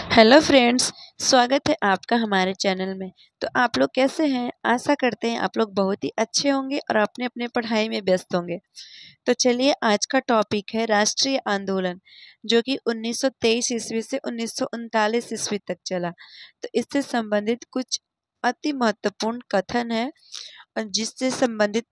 Hello friends, स्वागत है आपका हमारे चैनल में। तो आप लोग कैसे हैं? आशा करते हैं आप लोग बहुत ही अच्छे होंगे और अपने अपने पढ़ाई में व्यस्त होंगे। तो चलिए, आज का टॉपिक है राष्ट्रीय आंदोलन, जो कि 1923 ईस्वी से 1939 ईस्वी तक चला। तो इससे संबंधित कुछ अति महत्वपूर्ण कथन है और जिससे संबंधित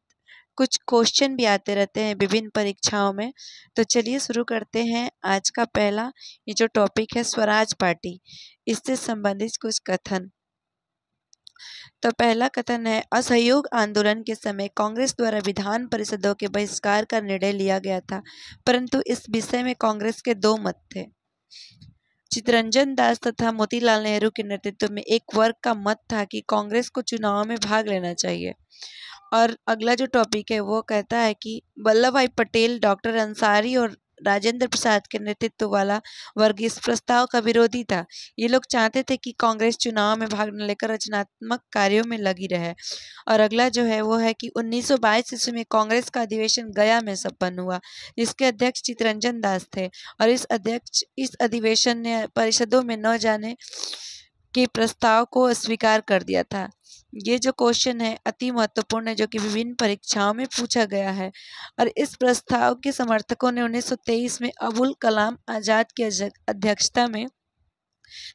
कुछ क्वेश्चन भी आते रहते हैं विभिन्न परीक्षाओं में। तो चलिए शुरू करते हैं। आज का पहला ये जो टॉपिक है स्वराज पार्टी, इससे संबंधित कुछ कथन। तो पहला कथन है, असहयोग आंदोलन के समय कांग्रेस द्वारा विधान परिषदों के बहिष्कार का निर्णय लिया गया था, परंतु इस विषय में कांग्रेस के दो मत थे। चित्तरंजन दास तथा मोतीलाल नेहरू के नेतृत्व में एक वर्ग का मत था कि कांग्रेस को चुनाव में भाग लेना चाहिए। और अगला जो टॉपिक है वो कहता है कि वल्लभ भाई पटेल, डॉक्टर अंसारी और राजेंद्र प्रसाद के नेतृत्व वाला वर्ग इस प्रस्ताव का विरोधी था। ये लोग चाहते थे कि कांग्रेस चुनाव में भाग न लेकर रचनात्मक कार्यों में लगी रहे। और अगला जो है वो है कि 1922 ईस्वी में कांग्रेस का अधिवेशन गया में संपन्न हुआ, जिसके अध्यक्ष चित्तरंजन दास थे। और इस अधिवेशन ने परिषदों में न जाने के प्रस्ताव को अस्वीकार कर दिया था। ये जो क्वेश्चन है अति महत्वपूर्ण है, जो कि विभिन्न परीक्षाओं में पूछा गया है। और इस प्रस्ताव के समर्थकों ने 1923 में अबुल कलाम आजाद की अध्यक्षता में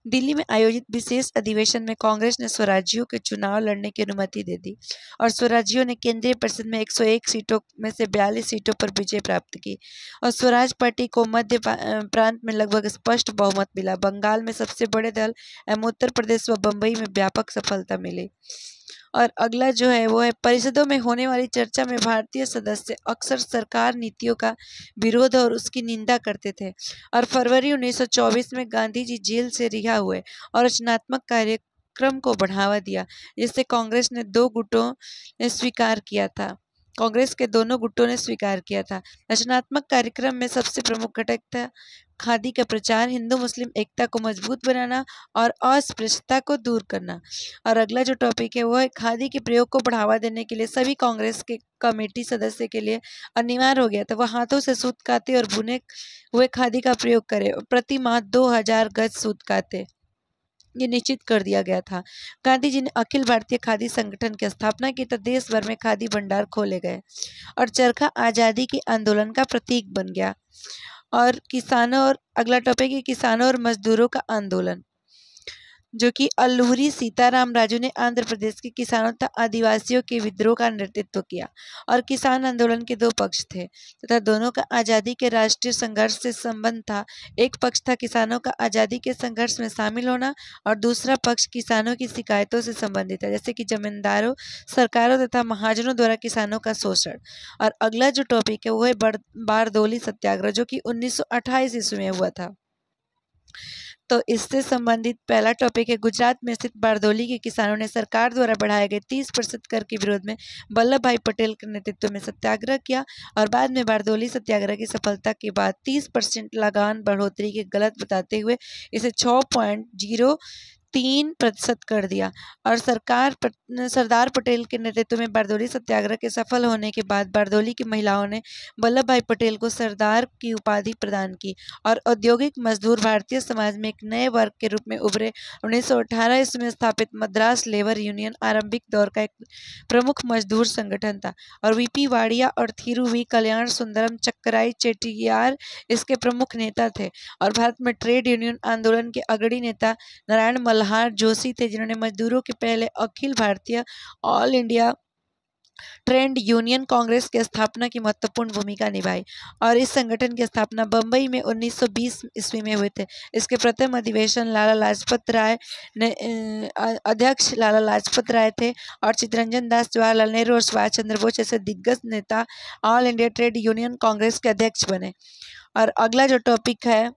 दिल्ली में आयोजित विशेष अधिवेशन में कांग्रेस ने स्वराज्यों के चुनाव लड़ने की अनुमति दे दी और स्वराज्यों ने केंद्रीय परिषद में 101 सीटों में से 42 सीटों पर विजय प्राप्त की। और स्वराज पार्टी को मध्य प्रांत में लगभग स्पष्ट बहुमत मिला, बंगाल में सबसे बड़े दल एवं उत्तर प्रदेश व बम्बई में व्यापक सफलता मिली। और अगला जो है वो है, परिषदों में होने वाली चर्चा में भारतीय सदस्य अक्सर सरकार नीतियों का विरोध और उसकी निंदा करते थे। और फरवरी 1924 में गांधी जी जेल से रिहा हुए और रचनात्मक कार्यक्रम को बढ़ावा दिया, जिससे कांग्रेस के दोनों गुटों ने स्वीकार किया था। रचनात्मक कार्यक्रम में सबसे प्रमुख घटक था खादी का प्रचार, हिंदू मुस्लिम एकता को मजबूत बनाना और अस्पृश्यता को दूर करना। और अगला जो टॉपिक है वो है, खादी के प्रयोग को बढ़ावा देने के लिए सभी कांग्रेस के कमेटी सदस्य के लिए अनिवार्य हो गया था वह हाथों से सूत काते और बुने हुए खादी का प्रयोग करे और प्रति माह 2000 गज सूत काते, ये निश्चित कर दिया गया था। गांधी जी ने अखिल भारतीय खादी संगठन की स्थापना की तो देश भर में खादी भंडार खोले गए और चरखा आजादी के आंदोलन का प्रतीक बन गया। और अगला टॉपिक है किसानों और मजदूरों का आंदोलन, जो कि अल्लूरी सीताराम राजू ने आंध्र प्रदेश के किसानों तथा आदिवासियों के विद्रोह का नेतृत्व किया। और किसान आंदोलन के दो पक्ष थे तथा दोनों का आज़ादी के राष्ट्रीय संघर्ष से संबंध था। एक पक्ष था किसानों का आज़ादी के संघर्ष में शामिल होना और दूसरा पक्ष किसानों की शिकायतों से संबंधित है, जैसे कि जमींदारों, सरकारों तथा महाजनों द्वारा किसानों का शोषण। और अगला जो टॉपिक है वो है बारदोली सत्याग्रह, जो कि 1928 ईस्वी में हुआ था। तो इससे संबंधित पहला टॉपिक है, गुजरात में स्थित बारदोली के किसानों ने सरकार द्वारा बढ़ाए गए 30% कर के विरोध में वल्लभ भाई पटेल के नेतृत्व में सत्याग्रह किया और बाद में बारदोली सत्याग्रह की सफलता के बाद 30% लगान बढ़ोतरी के गलत बताते हुए इसे 6.03% कर दिया। और सरदार पटेल के नेतृत्व में बारदोली सत्याग्रह के सफल होने के बाद बारदोली की महिलाओं ने वल्लभ भाई पटेल को सरदार की उपाधि प्रदान की और औद्योगिक मजदूर भारतीय समाज में एक नए वर्ग के रूप में उभरे। 1918 ईस्वी में स्थापित मद्रास लेबर यूनियन आरंभिक दौर का एक प्रमुख मजदूर संगठन था और वीपी वाड़िया और थीरू वी कल्याण सुंदरम चक्कराई चेट्टियार इसके प्रमुख नेता थे। और भारत में ट्रेड यूनियन आंदोलन के अग्रणी नेता नारायण मल्हार जोशी थे, जिन्होंने मजदूरों के पहले Akhil Bharatiya all India trade union Congress की स्थापना की महत्वपूर्ण भूमिका निभाई। और इस संगठन की स्थापना बम्बई में 1920 ईस्वी में हुए थे। इसके प्रथम अधिवेशन अध्यक्ष लाला लाजपत राय थे और चित्तरंजन दास, जवाहरलाल नेहरू और सुभाष चंद्र बोस जैसे दिग्गज नेता all India trade union Congress के अध्यक्ष बने। और अगला जो टॉपिक है,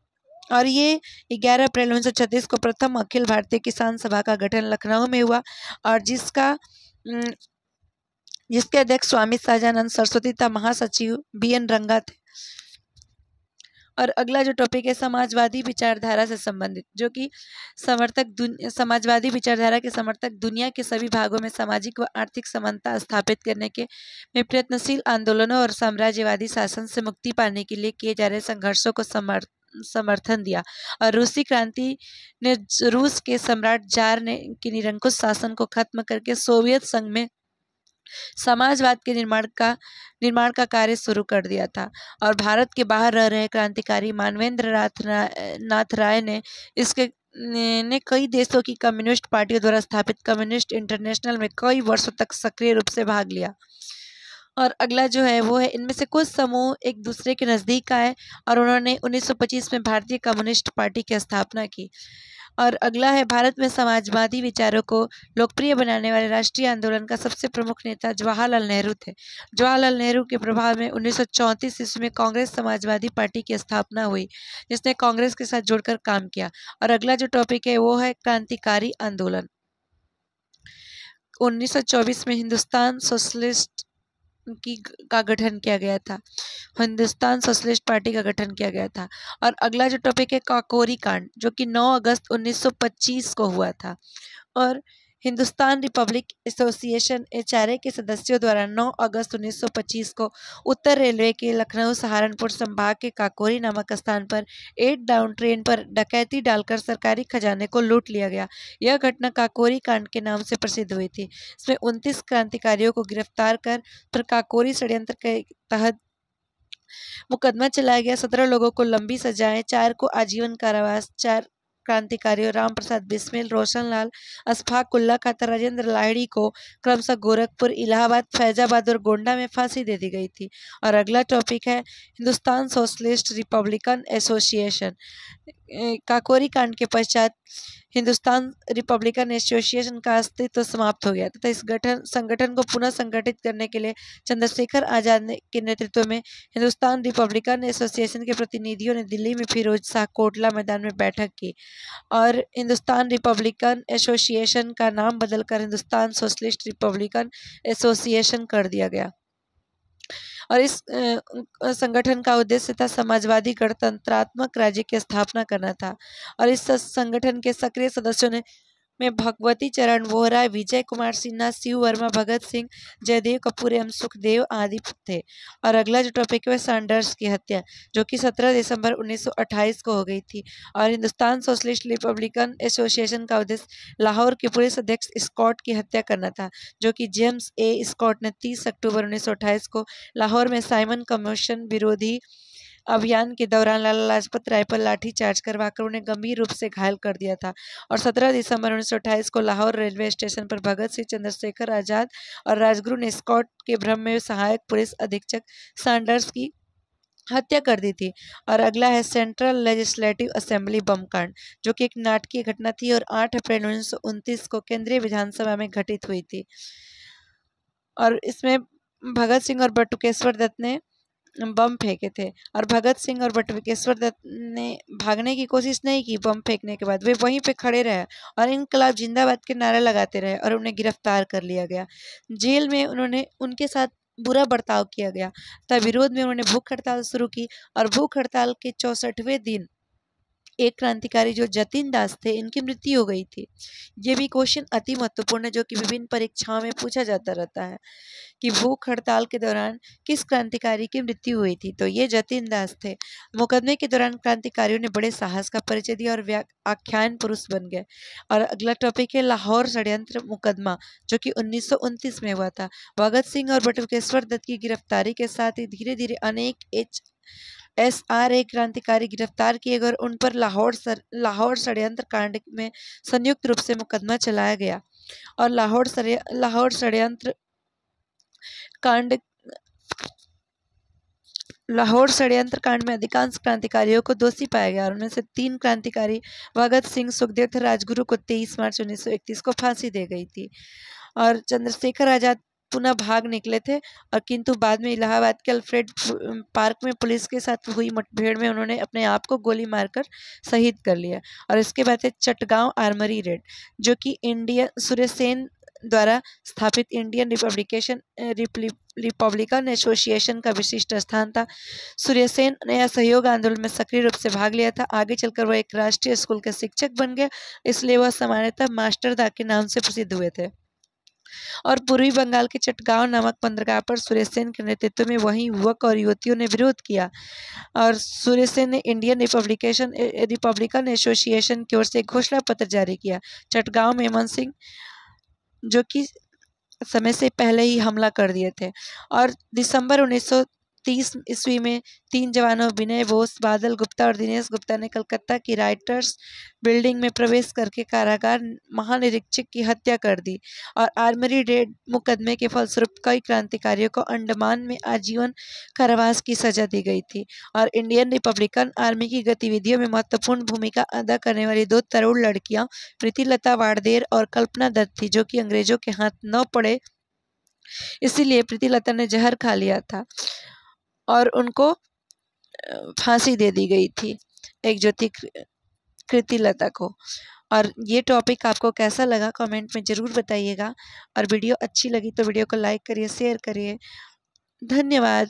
और ये 11 अप्रैल 1936 को प्रथम अखिल भारतीय किसान सभा का गठन लखनऊ में हुआ और जिसके अध्यक्ष स्वामी सहजानंद सरस्वती तथा महासचिव BN रंगा थे। और अगला जो टॉपिक है, समाजवादी विचारधारा से संबंधित, जो कि समाजवादी विचारधारा के समर्थक दुनिया के सभी भागों में सामाजिक व आर्थिक समानता स्थापित करने के में प्रयत्नशील आंदोलनों और साम्राज्यवादी शासन से मुक्ति पाने के लिए किए जा रहे संघर्षों को समर्थन दिया और रूसी क्रांति ने रूस के सम्राट जार ने की निरंकुश शासन को खत्म करके सोवियत संघ में समाजवाद के निर्माण का कार्य शुरू कर दिया था। और भारत के बाहर रह रहे क्रांतिकारी मानवेंद्र नाथ राय ने इसके ने कई देशों की कम्युनिस्ट पार्टियों द्वारा स्थापित कम्युनिस्ट इंटरनेशनल में कई वर्षों तक सक्रिय रूप से भाग लिया। और अगला जो है वो है, इनमें से कुछ समूह एक दूसरे के नज़दीक आए और उन्होंने 1925 में भारतीय कम्युनिस्ट पार्टी की स्थापना की। और अगला है, भारत में समाजवादी विचारों को लोकप्रिय बनाने वाले राष्ट्रीय आंदोलन का सबसे प्रमुख नेता जवाहरलाल नेहरू थे। जवाहरलाल नेहरू के प्रभाव में 1934 ईस्वी में कांग्रेस समाजवादी पार्टी की स्थापना हुई, जिसने कांग्रेस के साथ जुड़कर काम किया। और अगला जो टॉपिक है वो है क्रांतिकारी आंदोलन। 1924 में हिंदुस्तान सोशलिस्ट का गठन किया गया था, हिंदुस्तान सोशलिस्ट पार्टी का गठन किया गया था। और अगला जो टॉपिक है काकोरी कांड, जो कि 9 अगस्त 1925 को हुआ था। और हिंदुस्तान रिपब्लिक एसोसिएशन HRA के सदस्यों द्वारा 9 अगस्त 1925 को उत्तर रेलवे के लखनऊ सहारनपुर संभाग के काकोरी नामक स्थान पर 8 डाउन ट्रेन पर डकैती डालकर सरकारी खजाने को लूट लिया गया। यह घटना काकोरी कांड के नाम से प्रसिद्ध हुई थी। इसमें 29 क्रांतिकारियों को गिरफ्तार कर पर काकोरी षड्यंत्र के तहत मुकदमा चलाया गया। 17 लोगों को लंबी सजाएं, 4 को आजीवन कारावास, 4 क्रांतिकारियों राम प्रसाद बिस्मिल, रोशनलाल, अशफाक उल्ला खातर, राजेंद्र लाहिड़ी को क्रमशः गोरखपुर, इलाहाबाद, फैजाबाद और गोंडा में फांसी दे दी गई थी। और अगला टॉपिक है Hindustan socialist Republican association. Kakori कांड के पश्चात हिंदुस्तान रिपब्लिकन एसोसिएशन का अस्तित्व समाप्त हो गया तथा इस संगठन को पुनः संगठित करने के लिए चंद्रशेखर आजाद के नेतृत्व में हिंदुस्तान रिपब्लिकन एसोसिएशन के प्रतिनिधियों ने दिल्ली में फिरोज शाह कोटला मैदान में बैठक की और हिंदुस्तान रिपब्लिकन एसोसिएशन का नाम बदलकर हिंदुस्तान सोशलिस्ट रिपब्लिकन एसोसिएशन कर दिया गया। और इस संगठन का उद्देश्य था समाजवादी गणतंत्रात्मक राज्य की स्थापना करना था। और इस संगठन के सक्रिय सदस्यों में भगवती चरण वोहरा, विजय कुमार सिन्हा, शिव वर्मा, भगत सिंह, जयदेव कपूर एवं सुखदेव आदि थे। और अगला जो टॉपिक है सैंडर्स की हत्या, जो कि 17 दिसंबर 1928 को हो गई थी। और हिंदुस्तान सोशलिस्ट रिपब्लिकन एसोसिएशन का उद्देश्य लाहौर के पुलिस अध्यक्ष स्कॉट की हत्या करना था, जो कि जेम्स ए स्कॉट ने 30 अक्टूबर 1928 को लाहौर में साइमन कमीशन विरोधी अभियान के दौरान लाला लाजपत राय पर लाठीचार्ज करवाकर उन्हें गंभीर रूप से घायल कर दिया था। और 17 दिसंबर 1928 को लाहौर रेलवे स्टेशन पर भगत सिंह, चंद्रशेखर आजाद और राजगुरु ने स्कॉट के भ्रम में सहायक पुलिस अधीक्षक सैंडर्स की हत्या कर दी थी। और अगला है सेंट्रल लेजिस्लेटिव असेंबली बम कांड, जो कि एक नाटकीय घटना थी और 8 अप्रैल 1929 को केंद्रीय विधानसभा में घटित हुई थी। और इसमें भगत सिंह और बटुकेश्वर दत्त ने बम फेंके थे और भगत सिंह और बटुकेश्वर दत्त ने भागने की कोशिश नहीं की। बम फेंकने के बाद वे वहीं पे खड़े रहे और इनकलाब जिंदाबाद के नारे लगाते रहे और उन्हें गिरफ्तार कर लिया गया। जेल में उनके साथ बुरा बर्ताव किया गया। तब विरोध में उन्होंने भूख हड़ताल शुरू की और भूख हड़ताल के 64वें दिन एक क्रांतिकारी जो जतिन दास थे, इनकी मृत्यु हो गई थी। ये भी क्वेश्चन अति महत्वपूर्ण है, जो कि विभिन्न परीक्षाओं में पूछा जाता रहता है कि भूख हड़ताल के दौरान किस क्रांतिकारी की मृत्यु हुई थी। तो ये जतिन दास थे। मुकदमे के दौरान क्रांतिकारियों ने बड़े साहस का परिचय दिया और आख्यान पुरुष बन गए। और अगला टॉपिक है लाहौर षड्यंत्र मुकदमा, जो कि 1929 में हुआ था। भगत सिंह और बटुकेश्वर दत्त की गिरफ्तारी के साथ ही धीरे धीरे अनेक SRA क्रांतिकारी गिरफ्तार किए गए और उन पर लाहौर षड्यंत्र कांड में संयुक्त रूप से मुकदमा चलाया गया। और लाहौर षड्यंत्र कांड में अधिकांश क्रांतिकारियों को दोषी पाया गया और उनमें से 3 क्रांतिकारी भगत सिंह, सुखदेव थे। राजगुरु को 23 मार्च 1931 को फांसी दे गई थी। और चंद्रशेखर आजाद पुनः भाग निकले थे और किंतु बाद में इलाहाबाद के अल्फ्रेड पार्क में पुलिस के साथ हुई मुठभेड़ में उन्होंने अपने आप को गोली मारकर शहीद कर लिया। और इसके बाद है चटगांव आर्मरी रेड, जो कि सूर्यसेन द्वारा स्थापित इंडियन रिपब्लिकन एसोसिएशन का विशिष्ट स्थान था। सूर्यसेन ने असहयोग आंदोलन में सक्रिय रूप से भाग लिया था। आगे चलकर वह एक राष्ट्रीय स्कूल के शिक्षक बन गए, इसलिए वह सामान्यतः मास्टर दा के नाम से प्रसिद्ध हुए थे। और पूर्वी बंगाल के चटगांव नामक बंदरगाह पर सुरेश सेन के नेतृत्व में वहीं युवक और युवतियों ने विरोध किया और सुरेश सेन ने इंडियन रिपब्लिकन एसोसिएशन की ओर से एक घोषणा पत्र जारी किया। चटगांव में हेमंत सिंह जो कि समय से पहले ही हमला कर दिए थे और दिसंबर 1930 ईस्वी में 3 जवानों विनय बोस, बादल गुप्ता और दिनेश गुप्ता ने कलकत्ता की राइटर्स बिल्डिंग में प्रवेश करके कारागार महानिरीक्षक की हत्या कर दी और आर्मरी रेड मुकदमे के फलस्वरूप कई क्रांतिकारियों को अंडमान में आजीवन कारावास की सजा दी गई थी और इंडियन रिपब्लिकन आर्मी की गतिविधियों में महत्वपूर्ण भूमिका अदा करने वाली 2 तरुण लड़कियां प्रीतिलता वाड़देर और कल्पना दत्त थी, जो कि अंग्रेजों के हाथ न पड़े इसीलिए प्रीतिलता ने जहर खा लिया था और उनको फांसी दे दी गई थी, एक जो थी कृतिलता को। और ये टॉपिक आपको कैसा लगा कमेंट में ज़रूर बताइएगा और वीडियो अच्छी लगी तो वीडियो को लाइक करिए, शेयर करिए। धन्यवाद।